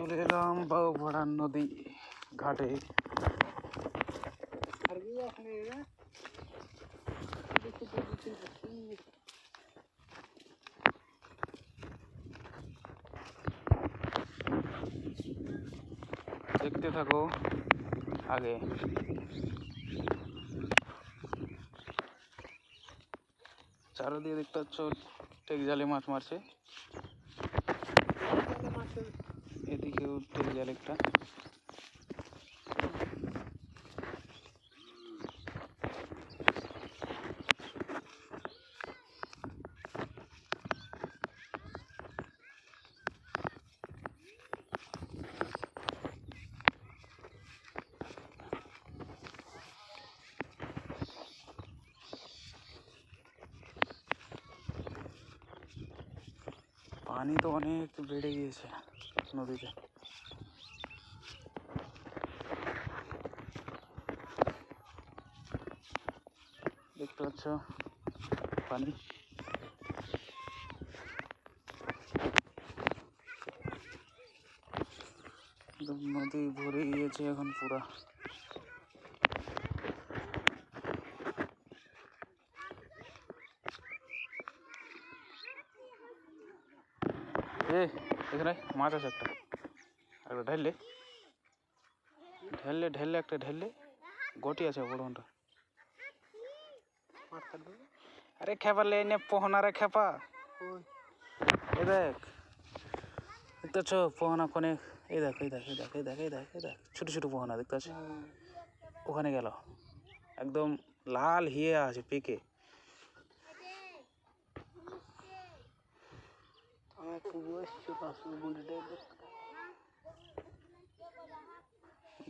চলে এলাম বাউপাড়ার নদী ঘাটে। দেখতে থাকো আগে। চারদিকে দেখতে পাচ্ছ টেক জালে মাছ মারছে, এদিকেও টেক জাল একটা। পানি তো অনেক বেড়ে গিয়েছে নদীতে। দেখতে পাচ্ছ পানি নদী ভরে গিয়েছে এখন পুরা। এখানে মাছ আছে একটা, ঢেললে ঢেললে ঢেললে একটা ঢেললে গটি আছে বড় ঘন্টা। আরে খেপা লে নে পোহনা রে খেপা। এই দেখ দেখতে পাচ্ছ পোহনা কোনে, এই দেখ এই দেখ এই দেখ এই দেখ এই দেখ এই দেখ ছোট ছোট পোহনা দেখতে পাচ্ছ। ওখানে গেল একদম লাল হিয়ে আছে পেকে।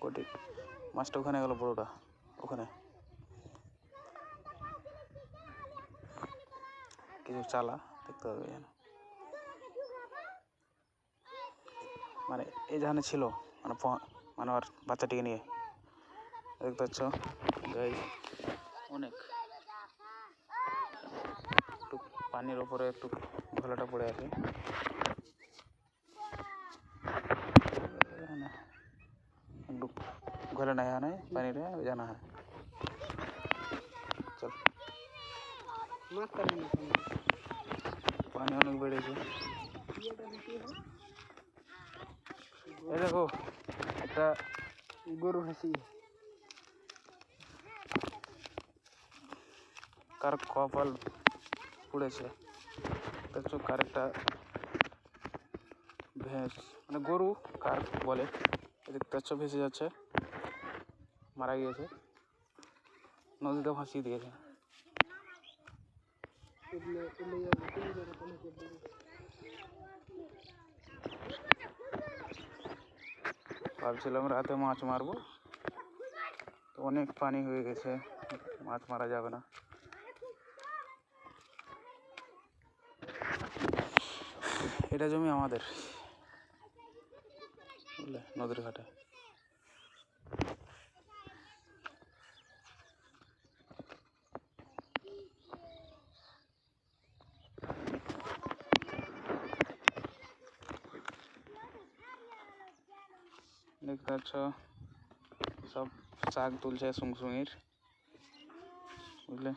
গটি মাছটা ওখানে গেল বড়টা, ওখানে কিছু চালা দেখতে হবে যেন, মানে এই যেখানে ছিল মানে মানে আর বাচ্চাটিকে নিয়ে দেখতে পাচ্ছ অনেক একটু পানির ওপরে একটু ঘোলাটা পড়ে আছে। একটু ঘোলে না হয় পানিটা জানা হয়। চল পানি অনেক বেড়েছে। এই দেখো একটা গরু হাসি, কার কপাল পুড়েছে দেখছো, কার একটা ভেঁস মানে গরু কার বলে দেখতে পাচ্ছ ভেসে যাচ্ছে, মারা গিয়েছে, নদীতে ভাসিয়ে দিয়েছে। ভাবছিলাম রাতে মাছ মারবো, তো অনেক পানি হয়ে গেছে, মাছ মারা যাবে না। এটা জমি আমাদের বুঝলে, নদীর ঘাটে। দেখতে পাচ্ছ সব শাক তুলছে সুংসুঙির বুঝলে।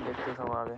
দেখতে সব আগে।